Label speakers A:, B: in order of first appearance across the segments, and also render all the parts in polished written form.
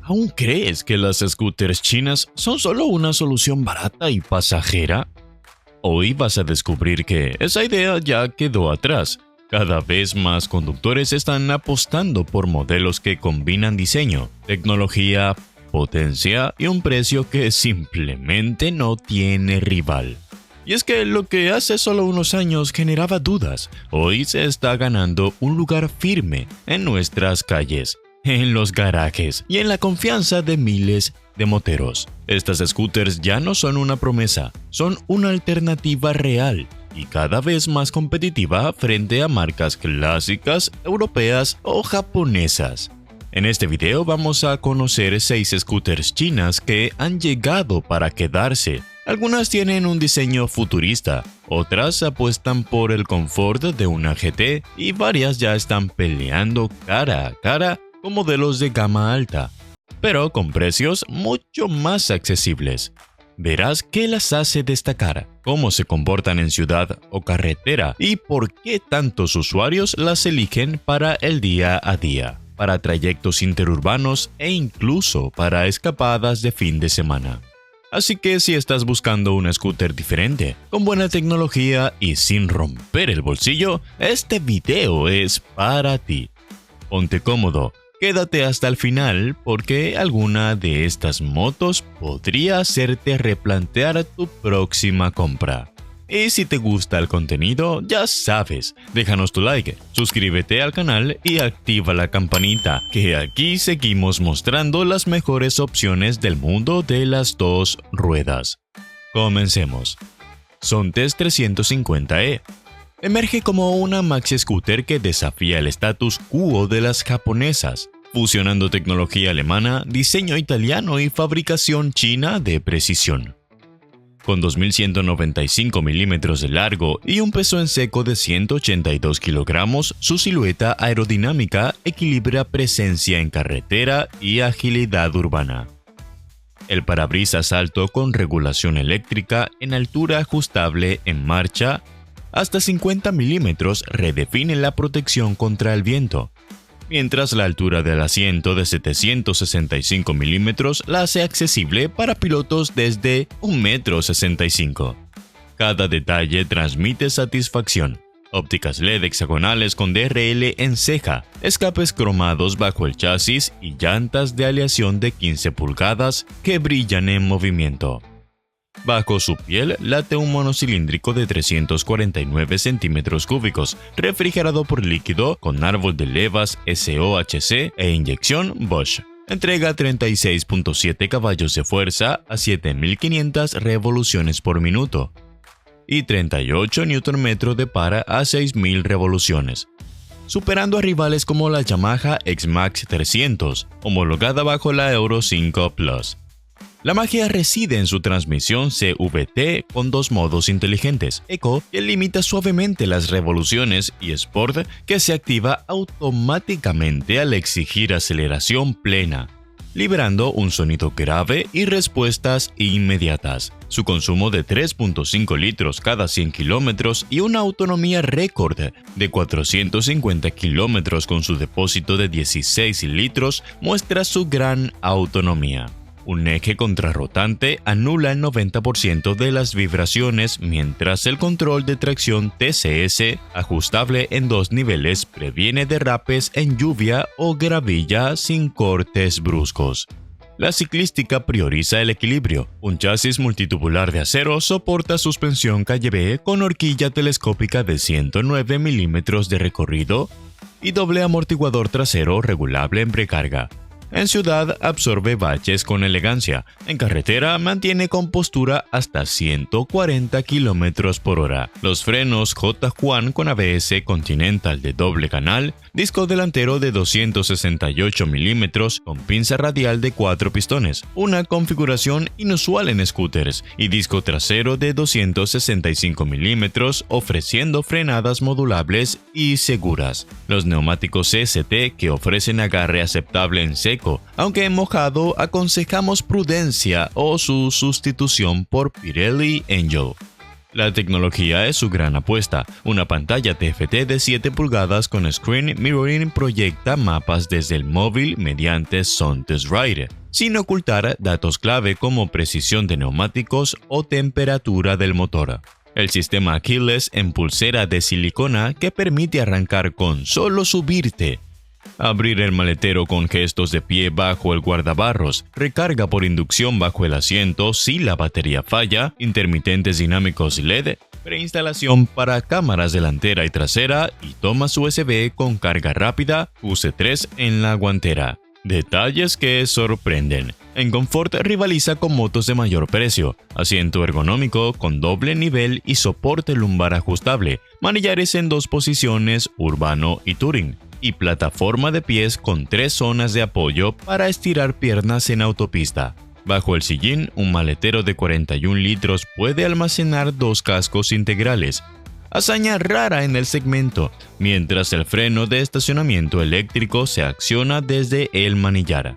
A: ¿Aún crees que las scooters chinas son solo una solución barata y pasajera? Hoy vas a descubrir que esa idea ya quedó atrás. Cada vez más conductores están apostando por modelos que combinan diseño, tecnología, potencia y un precio que simplemente no tiene rival. Y es que lo que hace solo unos años generaba dudas, hoy se está ganando un lugar firme en nuestras calles, en los garajes y en la confianza de miles de moteros. Estas scooters ya no son una promesa, son una alternativa real y cada vez más competitiva frente a marcas clásicas, europeas o japonesas. En este video vamos a conocer 6 scooters chinas que han llegado para quedarse. Algunas tienen un diseño futurista, otras apuestan por el confort de una GT y varias ya están peleando cara a cara con modelos de gama alta, pero con precios mucho más accesibles. Verás qué las hace destacar, cómo se comportan en ciudad o carretera y por qué tantos usuarios las eligen para el día a día, para trayectos interurbanos e incluso para escapadas de fin de semana. Así que si estás buscando un scooter diferente, con buena tecnología y sin romper el bolsillo, este video es para ti. Ponte cómodo, quédate hasta el final porque alguna de estas motos podría hacerte replantear tu próxima compra. Y si te gusta el contenido, ya sabes, déjanos tu like, suscríbete al canal y activa la campanita, que aquí seguimos mostrando las mejores opciones del mundo de las dos ruedas. Comencemos. Sontes 350e. Emerge como una maxi scooter que desafía el status quo de las japonesas, fusionando tecnología alemana, diseño italiano y fabricación china de precisión. Con 2.195 milímetros de largo y un peso en seco de 182 kilogramos, su silueta aerodinámica equilibra presencia en carretera y agilidad urbana. El parabrisas alto con regulación eléctrica en altura ajustable en marcha, hasta 50 milímetros redefine la protección contra el viento, mientras la altura del asiento de 765 milímetros la hace accesible para pilotos desde 1,65 m. Cada detalle transmite satisfacción. Ópticas LED hexagonales con DRL en ceja, escapes cromados bajo el chasis y llantas de aleación de 15 pulgadas que brillan en movimiento. Bajo su piel late un monocilíndrico de 349 centímetros cúbicos, refrigerado por líquido con árbol de levas SOHC e inyección Bosch. Entrega 36.7 caballos de fuerza a 7.500 revoluciones por minuto y 38 Nm de para a 6.000 revoluciones, superando a rivales como la Yamaha X-Max 300, homologada bajo la Euro 5 Plus. La magia reside en su transmisión CVT con 2 modos inteligentes, Eco, que limita suavemente las revoluciones, y Sport, que se activa automáticamente al exigir aceleración plena, liberando un sonido grave y respuestas inmediatas. Su consumo de 3.5 litros cada 100 kilómetros y una autonomía récord de 450 kilómetros con su depósito de 16 litros muestra su gran autonomía. Un eje contrarrotante anula el 90% de las vibraciones, mientras el control de tracción TCS, ajustable en 2 niveles, previene derrapes en lluvia o gravilla sin cortes bruscos. La ciclística prioriza el equilibrio. Un chasis multitubular de acero soporta suspensión calle B con horquilla telescópica de 109 milímetros de recorrido y doble amortiguador trasero regulable en precarga. En ciudad absorbe baches con elegancia, en carretera mantiene compostura hasta 140 km por hora. Los frenos J. Juan con ABS Continental de doble canal, disco delantero de 268 mm con pinza radial de 4 pistones, una configuración inusual en scooters, y disco trasero de 265 mm ofreciendo frenadas modulables y seguras. Los neumáticos ST que ofrecen agarre aceptable en seco, aunque en mojado aconsejamos prudencia o su sustitución por Pirelli Angel. La tecnología es su gran apuesta. Una pantalla TFT de 7 pulgadas con Screen Mirroring proyecta mapas desde el móvil mediante SunTest Ride, sin ocultar datos clave como precisión de neumáticos o temperatura del motor. El sistema keyless en pulsera de silicona que permite arrancar con solo subirte. Abrir el maletero con gestos de pie bajo el guardabarros, recarga por inducción bajo el asiento si la batería falla, intermitentes dinámicos LED, preinstalación para cámaras delantera y trasera y tomas USB con carga rápida UC3 en la guantera. Detalles que sorprenden. En confort rivaliza con motos de mayor precio, asiento ergonómico con doble nivel y soporte lumbar ajustable, manillares en 2 posiciones, urbano y touring, y plataforma de pies con 3 zonas de apoyo para estirar piernas en autopista. Bajo el sillín, un maletero de 41 litros puede almacenar 2 cascos integrales, hazaña rara en el segmento, mientras el freno de estacionamiento eléctrico se acciona desde el manillar.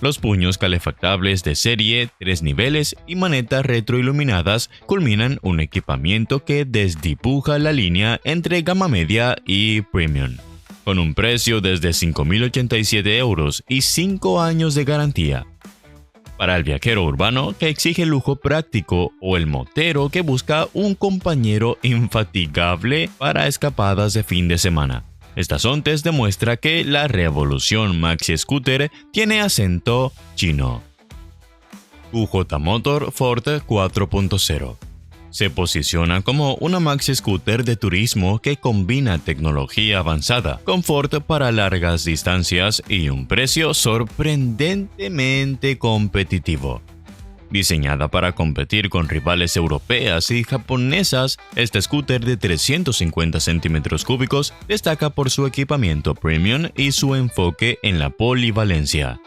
A: Los puños calefactables de serie, 3 niveles y manetas retroiluminadas culminan un equipamiento que desdibuja la línea entre gama media y premium, con un precio desde 5.087 euros y 5 años de garantía. Para el viajero urbano que exige lujo práctico o el motero que busca un compañero infatigable para escapadas de fin de semana, esta SunTest demuestra que la revolución Maxi Scooter tiene acento chino. UJ Motor Ford 4.0 se posiciona como una maxi scooter de turismo que combina tecnología avanzada, confort para largas distancias y un precio sorprendentemente competitivo. Diseñada para competir con rivales europeas y japonesas, este scooter de 350 centímetros cúbicos destaca por su equipamiento premium y su enfoque en la polivalencia.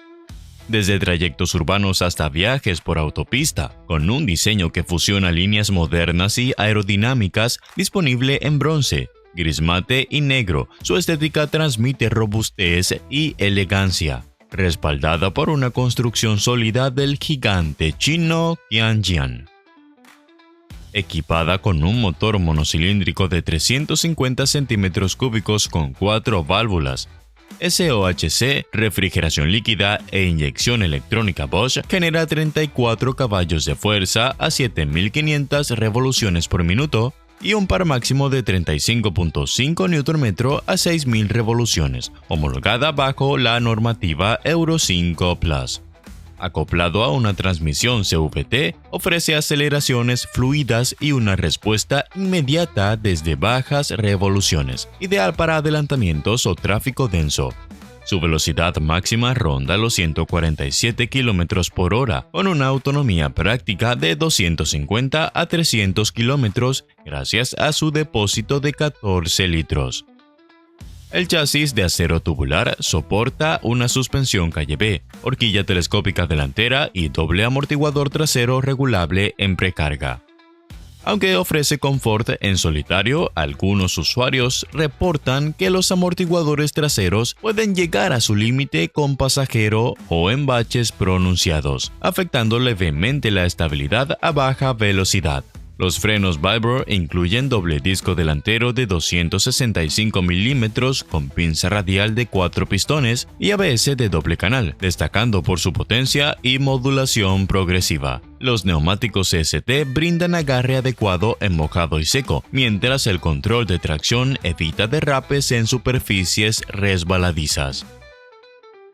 A: Desde trayectos urbanos hasta viajes por autopista, con un diseño que fusiona líneas modernas y aerodinámicas, disponible en bronce, gris mate y negro, su estética transmite robustez y elegancia, respaldada por una construcción sólida del gigante chino Tianjian. Equipada con un motor monocilíndrico de 350 centímetros cúbicos con 4 válvulas, SOHC, refrigeración líquida e inyección electrónica Bosch, genera 34 caballos de fuerza a 7.500 revoluciones por minuto y un par máximo de 35.5 Nm a 6.000 revoluciones, homologada bajo la normativa Euro 5 Plus. Acoplado a una transmisión CVT, ofrece aceleraciones fluidas y una respuesta inmediata desde bajas revoluciones, ideal para adelantamientos o tráfico denso. Su velocidad máxima ronda los 147 km por hora, con una autonomía práctica de 250 a 300 km gracias a su depósito de 14 litros. El chasis de acero tubular soporta una suspensión calle B, horquilla telescópica delantera y doble amortiguador trasero regulable en precarga. Aunque ofrece confort en solitario, algunos usuarios reportan que los amortiguadores traseros pueden llegar a su límite con pasajero o en baches pronunciados, afectando levemente la estabilidad a baja velocidad. Los frenos Vibro incluyen doble disco delantero de 265 mm con pinza radial de 4 pistones y ABS de doble canal, destacando por su potencia y modulación progresiva. Los neumáticos CST brindan agarre adecuado en mojado y seco, mientras el control de tracción evita derrapes en superficies resbaladizas.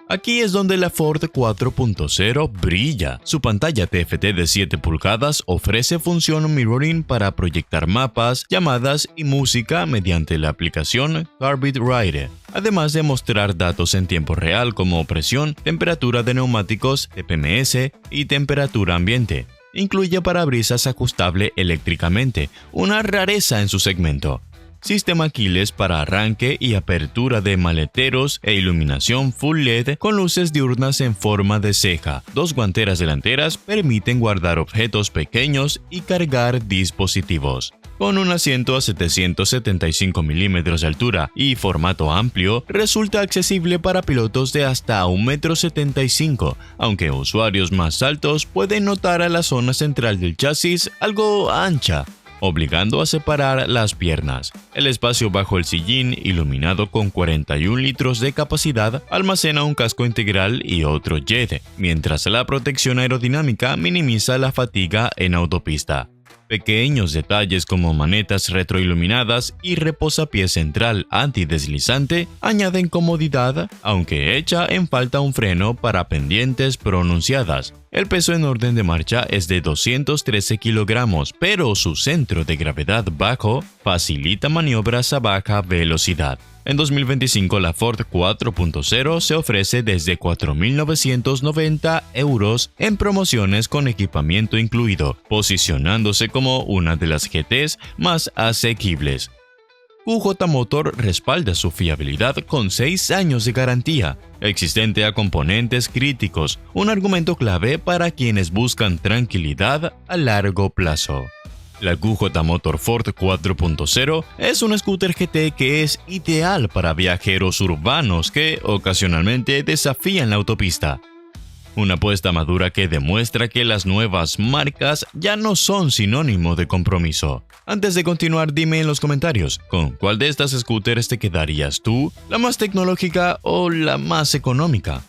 A: Aquí es donde la Ford 4.0 brilla. Su pantalla TFT de 7 pulgadas ofrece función mirroring para proyectar mapas, llamadas y música mediante la aplicación Carbit Ride, además de mostrar datos en tiempo real como presión, temperatura de neumáticos, TPMS y temperatura ambiente. Incluye parabrisas ajustable eléctricamente, una rareza en su segmento. Sistema keyless para arranque y apertura de maleteros e iluminación full LED con luces diurnas en forma de ceja. 2 guanteras delanteras permiten guardar objetos pequeños y cargar dispositivos. Con un asiento a 775 mm de altura y formato amplio, resulta accesible para pilotos de hasta 1,75 m, aunque usuarios más altos pueden notar a la zona central del chasis algo ancha, obligando a separar las piernas. El espacio bajo el sillín, iluminado con 41 litros de capacidad, almacena un casco integral y otro jet, mientras la protección aerodinámica minimiza la fatiga en autopista. Pequeños detalles como manetas retroiluminadas y reposapiés central antideslizante añaden comodidad, aunque echa en falta un freno para pendientes pronunciadas. El peso en orden de marcha es de 213 kilogramos, pero su centro de gravedad bajo facilita maniobras a baja velocidad. En 2025 la Ford 4.0 se ofrece desde 4.990 € en promociones con equipamiento incluido, posicionándose como una de las GTs más asequibles. QJ Motor respalda su fiabilidad con 6 años de garantía, existente a componentes críticos, un argumento clave para quienes buscan tranquilidad a largo plazo. La QJ Motor Ford 4.0 es un scooter GT que es ideal para viajeros urbanos que ocasionalmente desafían la autopista. Una apuesta madura que demuestra que las nuevas marcas ya no son sinónimo de compromiso. Antes de continuar, dime en los comentarios, ¿con cuál de estas scooters te quedarías tú? ¿La más tecnológica o la más económica?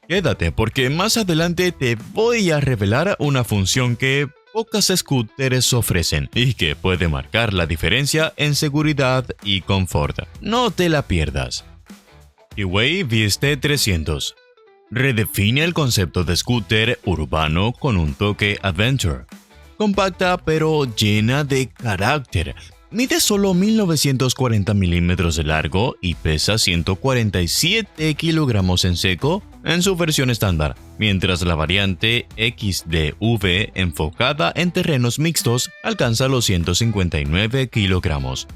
A: Quédate porque más adelante te voy a revelar una función que pocas scooters ofrecen y que puede marcar la diferencia en seguridad y confort. No te la pierdas. Kiwi Viste 300 redefine el concepto de scooter urbano con un toque adventure. Compacta pero llena de carácter. Mide solo 1940 milímetros de largo y pesa 147 kilogramos en seco en su versión estándar, mientras la variante XDV enfocada en terrenos mixtos alcanza los 159 kilogramos.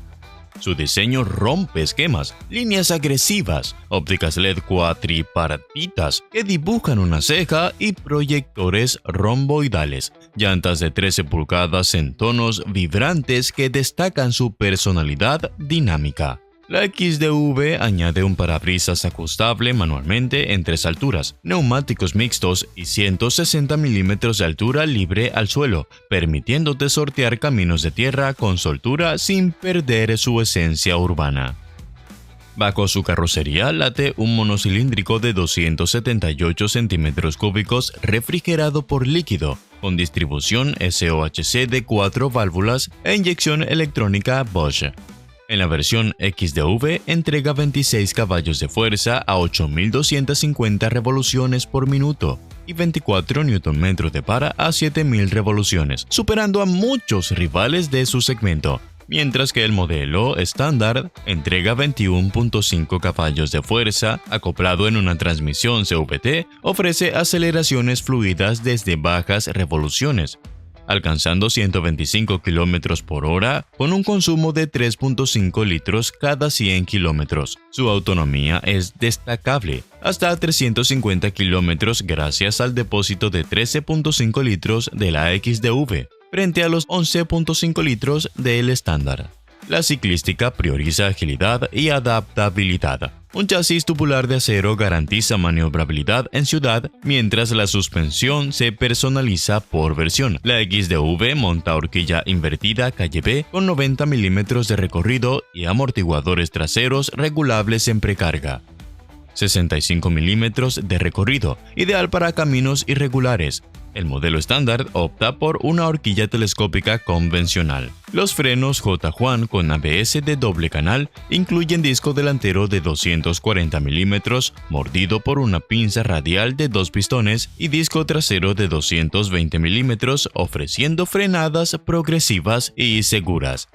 A: Su diseño rompe esquemas, líneas agresivas, ópticas LED cuatripartitas que dibujan una ceja y proyectores romboidales, llantas de 13 pulgadas en tonos vibrantes que destacan su personalidad dinámica. La XDV añade un parabrisas ajustable manualmente en 3 alturas, neumáticos mixtos y 160 milímetros de altura libre al suelo, permitiéndote sortear caminos de tierra con soltura sin perder su esencia urbana. Bajo su carrocería late un monocilíndrico de 278 centímetros cúbicos refrigerado por líquido, con distribución SOHC de 4 válvulas e inyección electrónica Bosch. En la versión XDV entrega 26 caballos de fuerza a 8.250 revoluciones por minuto y 24 Nm de para a 7.000 revoluciones, superando a muchos rivales de su segmento, mientras que el modelo estándar entrega 21.5 caballos de fuerza, acoplado en una transmisión CVT, ofrece aceleraciones fluidas desde bajas revoluciones, alcanzando 125 km por hora con un consumo de 3.5 litros cada 100 km. Su autonomía es destacable, hasta 350 km gracias al depósito de 13.5 litros de la XDV, frente a los 11.5 litros del estándar. La ciclística prioriza agilidad y adaptabilidad. Un chasis tubular de acero garantiza maniobrabilidad en ciudad, mientras la suspensión se personaliza por versión. La XDV monta horquilla invertida calle B con 90 milímetros de recorrido y amortiguadores traseros regulables en precarga. 65 milímetros de recorrido, ideal para caminos irregulares. El modelo estándar opta por una horquilla telescópica convencional. Los frenos J. Juan con ABS de doble canal incluyen disco delantero de 240 milímetros, mordido por una pinza radial de 2 pistones y disco trasero de 220 milímetros, ofreciendo frenadas progresivas y seguras.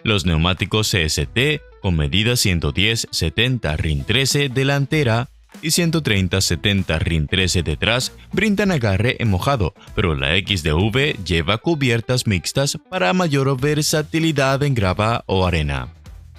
A: Los neumáticos CST con medida 110-70 RIN 13 delantera y 130-70 RIN 13 detrás brindan agarre en mojado, pero la XDV lleva cubiertas mixtas para mayor versatilidad en grava o arena.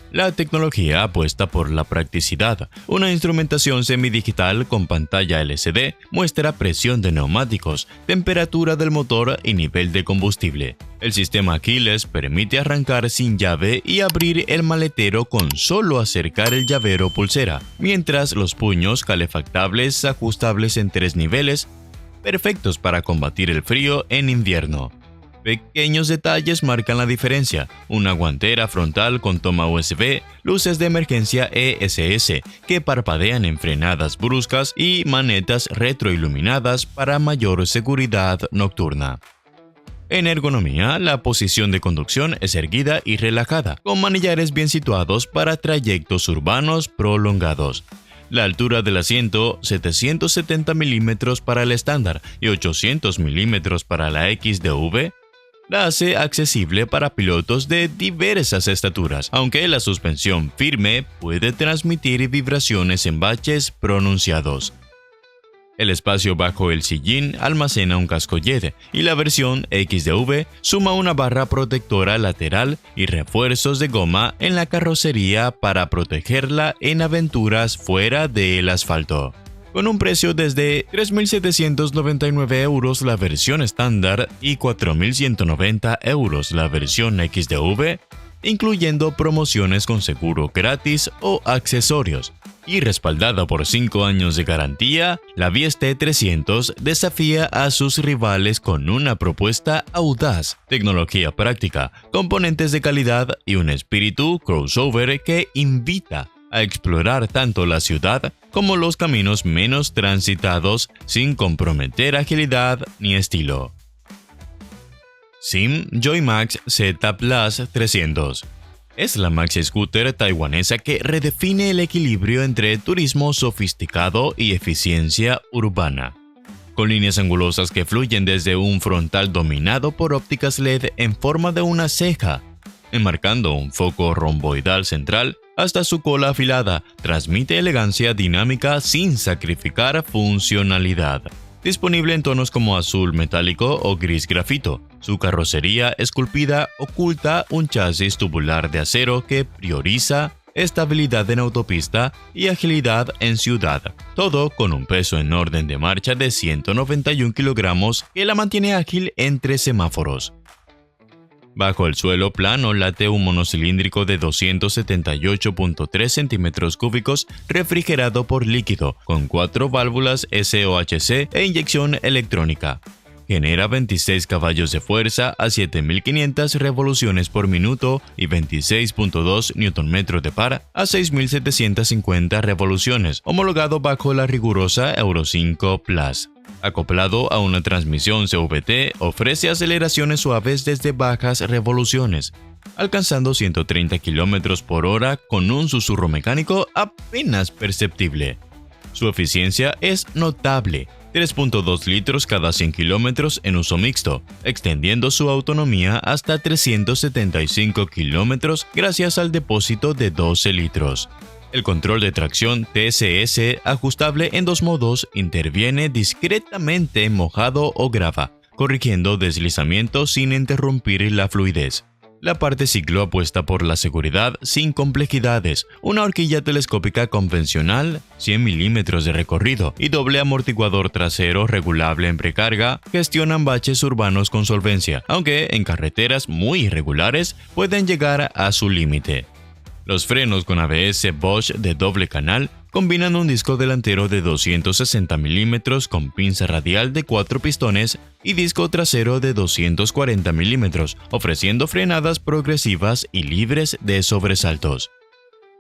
A: La tecnología apuesta por la practicidad. Una instrumentación semidigital con pantalla LCD muestra presión de neumáticos, temperatura del motor y nivel de combustible. El sistema keyless permite arrancar sin llave y abrir el maletero con solo acercar el llavero pulsera, mientras los puños calefactables ajustables en 3 niveles, perfectos para combatir el frío en invierno. Pequeños detalles marcan la diferencia: una guantera frontal con toma USB, luces de emergencia ESS que parpadean en frenadas bruscas y manetas retroiluminadas para mayor seguridad nocturna. En ergonomía, la posición de conducción es erguida y relajada, con manillares bien situados para trayectos urbanos prolongados. La altura del asiento, 770 milímetros para el estándar y 800 milímetros para la XDV, la hace accesible para pilotos de diversas estaturas, aunque la suspensión firme puede transmitir vibraciones en baches pronunciados. El espacio bajo el sillín almacena un casco LED y la versión XDV suma una barra protectora lateral y refuerzos de goma en la carrocería para protegerla en aventuras fuera del asfalto. Con un precio desde 3.799 euros la versión estándar y 4.190 euros la versión XDV, incluyendo promociones con seguro gratis o accesorios. Y respaldada por 5 años de garantía, la Vieste 300 desafía a sus rivales con una propuesta audaz, tecnología práctica, componentes de calidad y un espíritu crossover que invita a explorar tanto la ciudad como los caminos menos transitados sin comprometer agilidad ni estilo. Sim Joymax Z Plus 300 es la maxi scooter taiwanesa que redefine el equilibrio entre turismo sofisticado y eficiencia urbana. Con líneas angulosas que fluyen desde un frontal dominado por ópticas LED en forma de una ceja, enmarcando un foco romboidal central, hasta su cola afilada, transmite elegancia dinámica sin sacrificar funcionalidad. Disponible en tonos como azul metálico o gris grafito, su carrocería esculpida oculta un chasis tubular de acero que prioriza estabilidad en autopista y agilidad en ciudad, todo con un peso en orden de marcha de 191 kilogramos que la mantiene ágil entre semáforos. Bajo el suelo plano late un monocilíndrico de 278.3 centímetros cúbicos refrigerado por líquido, con 4 válvulas SOHC e inyección electrónica. Genera 26 caballos de fuerza a 7.500 revoluciones por minuto y 26.2 Nm de par a 6.750 revoluciones, homologado bajo la rigurosa Euro 5 Plus. Acoplado a una transmisión CVT, ofrece aceleraciones suaves desde bajas revoluciones, alcanzando 130 km por hora con un susurro mecánico apenas perceptible. Su eficiencia es notable, 3.2 litros cada 100 km en uso mixto, extendiendo su autonomía hasta 375 km gracias al depósito de 12 litros. El control de tracción TCS ajustable en 2 modos interviene discretamente en mojado o grava, corrigiendo deslizamientos sin interrumpir la fluidez. La parte ciclo apuesta por la seguridad sin complejidades, una horquilla telescópica convencional, 100 milímetros de recorrido y doble amortiguador trasero regulable en precarga gestionan baches urbanos con solvencia, aunque en carreteras muy irregulares pueden llegar a su límite. Los frenos con ABS Bosch de doble canal combinan un disco delantero de 260 milímetros con pinza radial de 4 pistones y disco trasero de 240 milímetros, ofreciendo frenadas progresivas y libres de sobresaltos.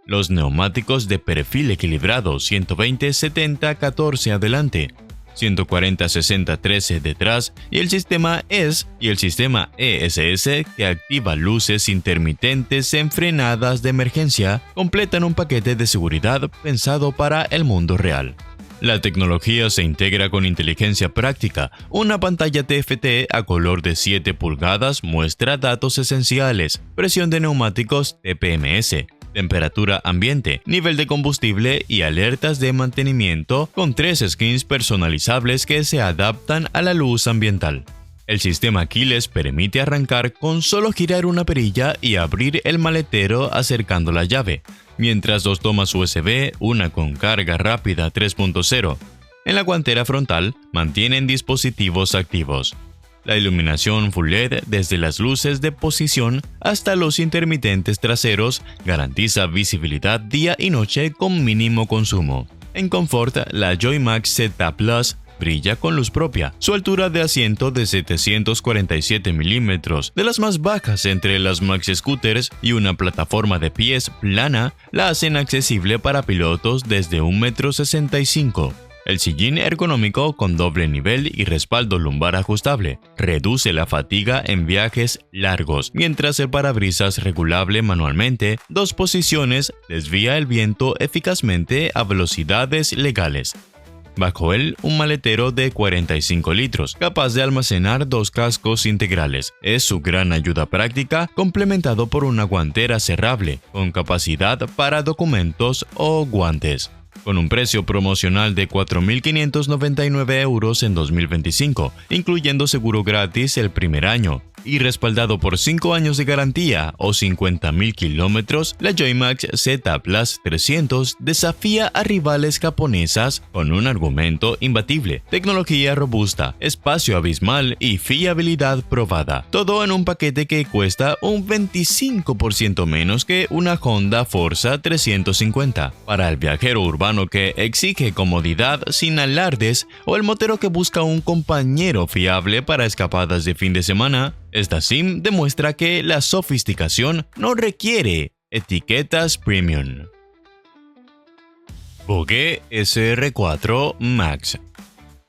A: Los neumáticos de perfil equilibrado 120-70-14 adelante, 140-60-13 detrás y el sistema ESS y el sistema ESS que activa luces intermitentes en frenadas de emergencia completan un paquete de seguridad pensado para el mundo real. La tecnología se integra con inteligencia práctica. Una pantalla TFT a color de 7 pulgadas muestra datos esenciales, presión de neumáticos TPMS, temperatura ambiente, nivel de combustible y alertas de mantenimiento con 3 screens personalizables que se adaptan a la luz ambiental. El sistema keyless permite arrancar con solo girar una perilla y abrir el maletero acercando la llave, mientras 2 tomas USB, una con carga rápida 3.0. En la guantera frontal mantienen dispositivos activos. La iluminación Full LED desde las luces de posición hasta los intermitentes traseros garantiza visibilidad día y noche con mínimo consumo. En confort, la Joymax Z Plus brilla con luz propia. Su altura de asiento de 747 milímetros, de las más bajas entre las maxi scooters, y una plataforma de pies plana la hacen accesible para pilotos desde 1,65 m. El sillín ergonómico con doble nivel y respaldo lumbar ajustable reduce la fatiga en viajes largos, mientras el parabrisas regulable manualmente, 2 posiciones, desvía el viento eficazmente a velocidades legales. Bajo él, un maletero de 45 litros, capaz de almacenar 2 cascos integrales. Es su gran ayuda práctica, complementado por una guantera cerrable, con capacidad para documentos o guantes. Con un precio promocional de 4.599 euros en 2025, incluyendo seguro gratis el primer año, y respaldado por 5 años de garantía o 50.000 kilómetros, la Joymax Z Plus 300 desafía a rivales japonesas con un argumento imbatible, tecnología robusta, espacio abismal y fiabilidad probada. Todo en un paquete que cuesta un 25% menos que una Honda Forza 350. Para el viajero urbano que exige comodidad sin alardes o el motero que busca un compañero fiable para escapadas de fin de semana, esta SIM demuestra que la sofisticación no requiere etiquetas premium. Vogue SR4 Max.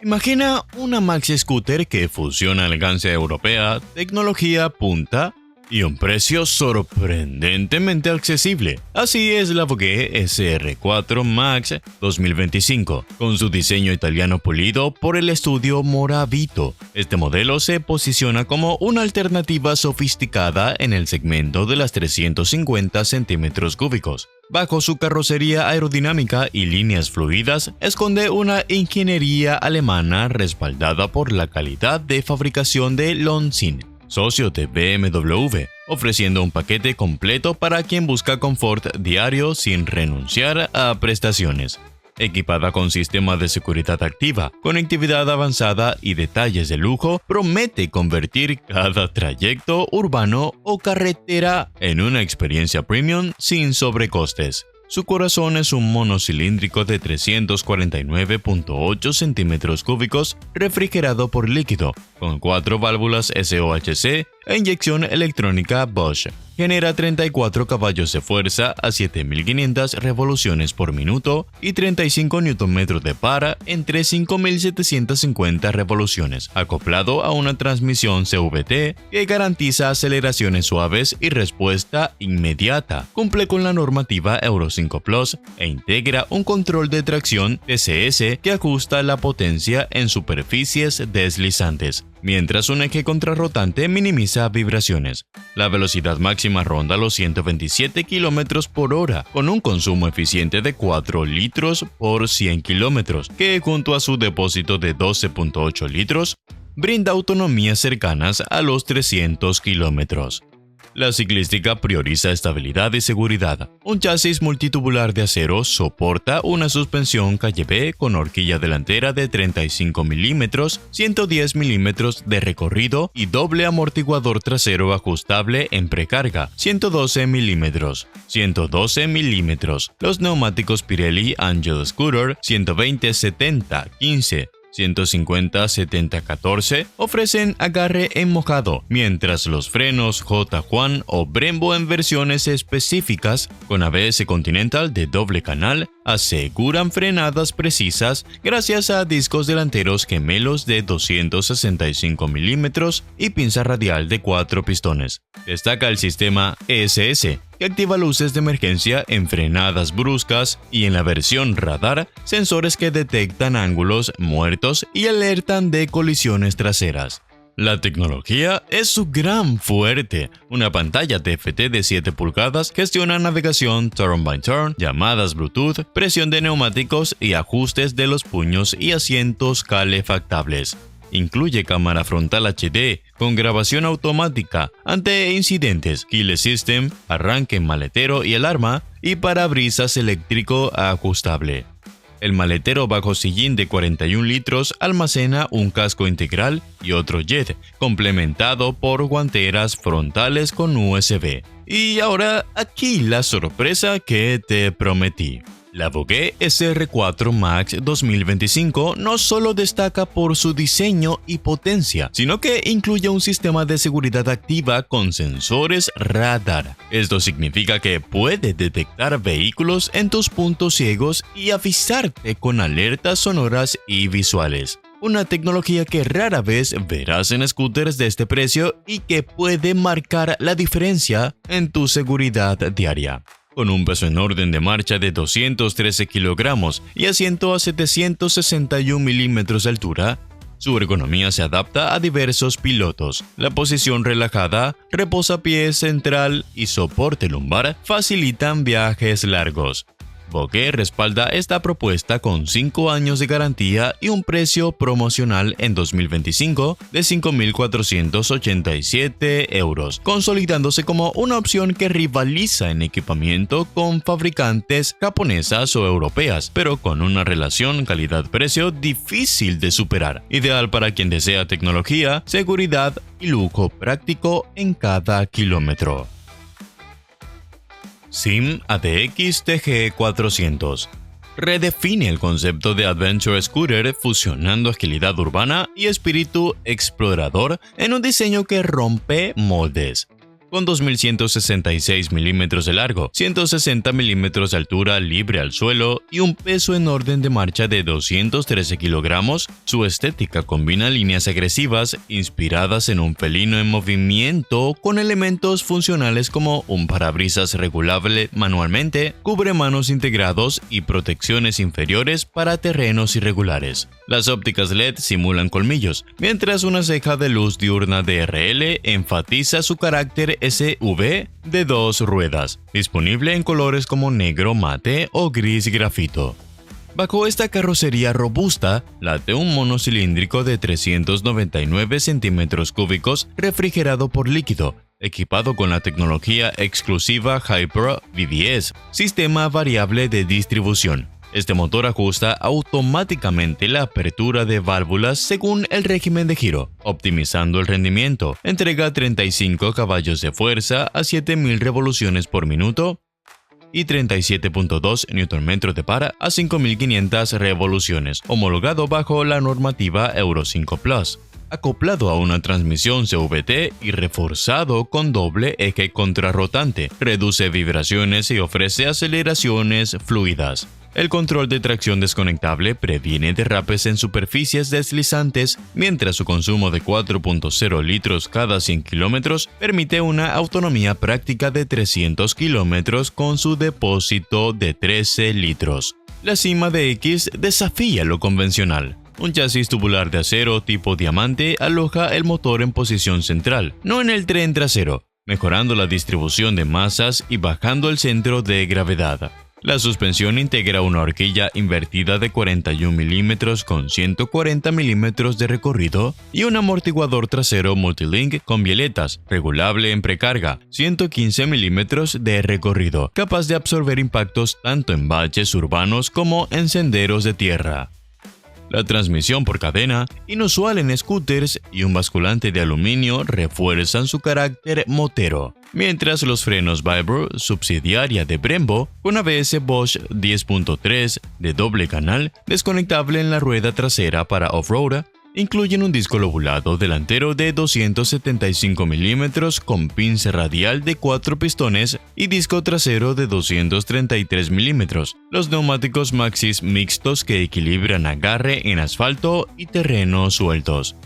A: Imagina una maxi scooter que fusiona elegancia europea, tecnología punta y un precio sorprendentemente accesible. Así es la Vogue SR4 Max 2025, con su diseño italiano pulido por el estudio Moravito. Este modelo se posiciona como una alternativa sofisticada en el segmento de las 350 centímetros cúbicos. Bajo su carrocería aerodinámica y líneas fluidas, esconde una ingeniería alemana respaldada por la calidad de fabricación de Lonsin, socio de BMW, ofreciendo un paquete completo para quien busca confort diario sin renunciar a prestaciones. Equipada con sistema de seguridad activa, conectividad avanzada y detalles de lujo, promete convertir cada trayecto urbano o carretera en una experiencia premium sin sobrecostes. Su corazón es un monocilíndrico de 349.8 centímetros cúbicos refrigerado por líquido, con 4 válvulas SOHC e inyección electrónica Bosch. Genera 34 caballos de fuerza a 7.500 revoluciones por minuto y 35 Nm de par entre 5.750 revoluciones, acoplado a una transmisión CVT que garantiza aceleraciones suaves y respuesta inmediata. Cumple con la normativa Euro 5 Plus e integra un control de tracción TCS que ajusta la potencia en superficies deslizantes, mientras un eje contrarrotante minimiza vibraciones. La velocidad máxima ronda los 127 km por hora, con un consumo eficiente de 4 litros por 100 km, que junto a su depósito de 12.8 litros, brinda autonomías cercanas a los 300 km. La ciclística prioriza estabilidad y seguridad. Un chasis multitubular de acero soporta una suspensión calle B con horquilla delantera de 35 milímetros, 110 milímetros de recorrido y doble amortiguador trasero ajustable en precarga, 112 milímetros. Los neumáticos Pirelli Angel Scooter 120-70-15 150-70-14 ofrecen agarre en mojado, mientras los frenos J. Juan o Brembo en versiones específicas con ABS Continental de doble canal aseguran frenadas precisas gracias a discos delanteros gemelos de 265 milímetros y pinza radial de 4 pistones. Destaca el sistema ESS, que activa luces de emergencia en frenadas bruscas, y en la versión radar, sensores que detectan ángulos muertos y alertan de colisiones traseras. La tecnología es su gran fuerte. Una pantalla TFT de 7 pulgadas gestiona navegación turn by turn, llamadas Bluetooth, presión de neumáticos y ajustes de los puños y asientos calefactables. Incluye cámara frontal HD con grabación automática ante incidentes, keyless system, arranque maletero y alarma, y parabrisas eléctrico ajustable. El maletero bajo sillín de 41 litros almacena un casco integral y otro jet, complementado por guanteras frontales con USB. Y ahora aquí la sorpresa que te prometí. La Vogue SR4 Max 2025 no solo destaca por su diseño y potencia, sino que incluye un sistema de seguridad activa con sensores radar. Esto significa que puede detectar vehículos en tus puntos ciegos y avisarte con alertas sonoras y visuales. Una tecnología que rara vez verás en scooters de este precio y que puede marcar la diferencia en tu seguridad diaria. Con un peso en orden de marcha de 213 kilogramos y asiento a 761 milímetros de altura, su ergonomía se adapta a diversos pilotos. La posición relajada, reposapiés central y soporte lumbar facilitan viajes largos. Vogue respalda esta propuesta con 5 años de garantía y un precio promocional en 2025 de 5.487 euros, consolidándose como una opción que rivaliza en equipamiento con fabricantes japonesas o europeas, pero con una relación calidad-precio difícil de superar, ideal para quien desea tecnología, seguridad y lujo práctico en cada kilómetro. Sim ADX TG400 redefine el concepto de Adventure Scooter fusionando agilidad urbana y espíritu explorador en un diseño que rompe moldes. Con 2.166 milímetros de largo, 160 milímetros de altura libre al suelo y un peso en orden de marcha de 213 kilogramos, su estética combina líneas agresivas inspiradas en un felino en movimiento con elementos funcionales como un parabrisas regulable manualmente, cubremanos integrados y protecciones inferiores para terrenos irregulares. Las ópticas LED simulan colmillos, mientras una ceja de luz diurna DRL enfatiza su carácter SUV de 2 ruedas, disponible en colores como negro mate o gris grafito. Bajo esta carrocería robusta, late un monocilíndrico de 399 centímetros cúbicos refrigerado por líquido, equipado con la tecnología exclusiva Hyper VDS, sistema variable de distribución. Este motor ajusta automáticamente la apertura de válvulas según el régimen de giro, optimizando el rendimiento. Entrega 35 caballos de fuerza a 7.000 revoluciones por minuto y 37.2 Nm de par a 5.500 revoluciones, homologado bajo la normativa Euro 5 Plus. Acoplado a una transmisión CVT y reforzado con doble eje contrarrotante, reduce vibraciones y ofrece aceleraciones fluidas. El control de tracción desconectable previene derrapes en superficies deslizantes, mientras su consumo de 4.0 litros cada 100 kilómetros permite una autonomía práctica de 300 kilómetros con su depósito de 13 litros. La Sim ADX desafía lo convencional. Un chasis tubular de acero tipo diamante aloja el motor en posición central, no en el tren trasero, mejorando la distribución de masas y bajando el centro de gravedad. La suspensión integra una horquilla invertida de 41 milímetros con 140 milímetros de recorrido y un amortiguador trasero multilink con violetas, regulable en precarga, 115 milímetros de recorrido, capaz de absorber impactos tanto en baches urbanos como en senderos de tierra. La transmisión por cadena, inusual en scooters, y un basculante de aluminio refuerzan su carácter motero, mientras los frenos Vibro, subsidiaria de Brembo, con ABS Bosch 10.3 de doble canal, desconectable en la rueda trasera para off-road, incluyen un disco lobulado delantero de 275 milímetros con pinza radial de 4 pistones y disco trasero de 233 milímetros. Los neumáticos Maxxis mixtos que equilibran agarre en asfalto y terrenos sueltos.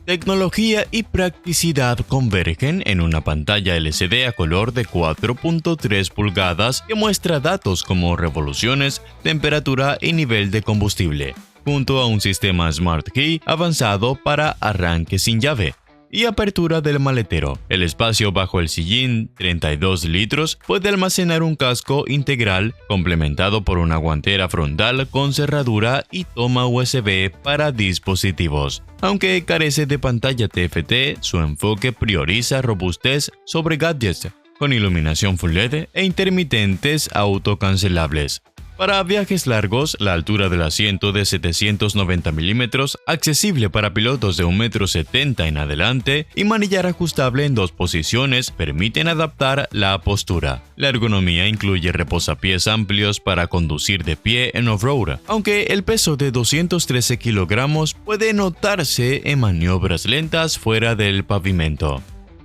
A: Tecnología y practicidad convergen en una pantalla LCD a color de 4.3 pulgadas que muestra datos como revoluciones, temperatura y nivel de combustible, junto a un sistema Smart Key avanzado para arranque sin llave y apertura del maletero. El espacio bajo el sillín, 32 litros, puede almacenar un casco integral complementado por una guantera frontal con cerradura y toma USB para dispositivos. Aunque carece de pantalla TFT, su enfoque prioriza robustez sobre gadgets, con iluminación Full LED e intermitentes autocancelables. Para viajes largos, la altura del asiento de 790 milímetros, accesible para pilotos de 1,70 m en adelante, y manillar ajustable en 2 posiciones permiten adaptar la postura. La ergonomía incluye reposapiés amplios para conducir de pie en off-road, aunque el peso de 213 kilogramos puede notarse en maniobras lentas fuera del pavimento.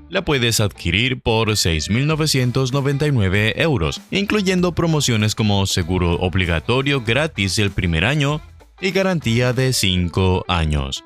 A: La puedes adquirir por 6.999 euros, incluyendo promociones como seguro obligatorio gratis el primer año y garantía de 5 años.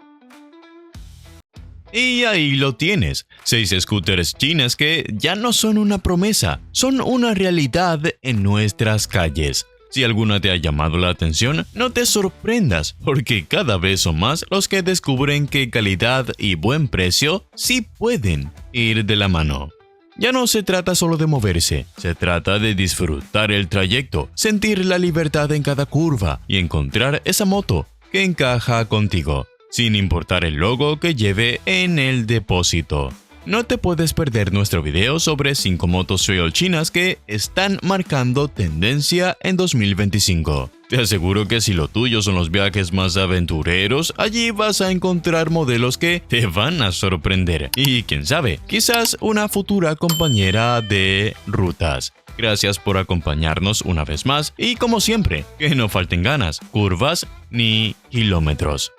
A: Y ahí lo tienes, 6 scooters chinas que ya no son una promesa, son una realidad en nuestras calles. Si alguna te ha llamado la atención, no te sorprendas, porque cada vez son más los que descubren que calidad y buen precio sí pueden ir de la mano. Ya no se trata solo de moverse, se trata de disfrutar el trayecto, sentir la libertad en cada curva y encontrar esa moto que encaja contigo, sin importar el logo que lleve en el depósito. No te puedes perder nuestro video sobre 5 motos trail chinas que están marcando tendencia en 2025. Te aseguro que si lo tuyo son los viajes más aventureros, allí vas a encontrar modelos que te van a sorprender. Y quién sabe, quizás una futura compañera de rutas. Gracias por acompañarnos una vez más y como siempre, que no falten ganas, curvas ni kilómetros.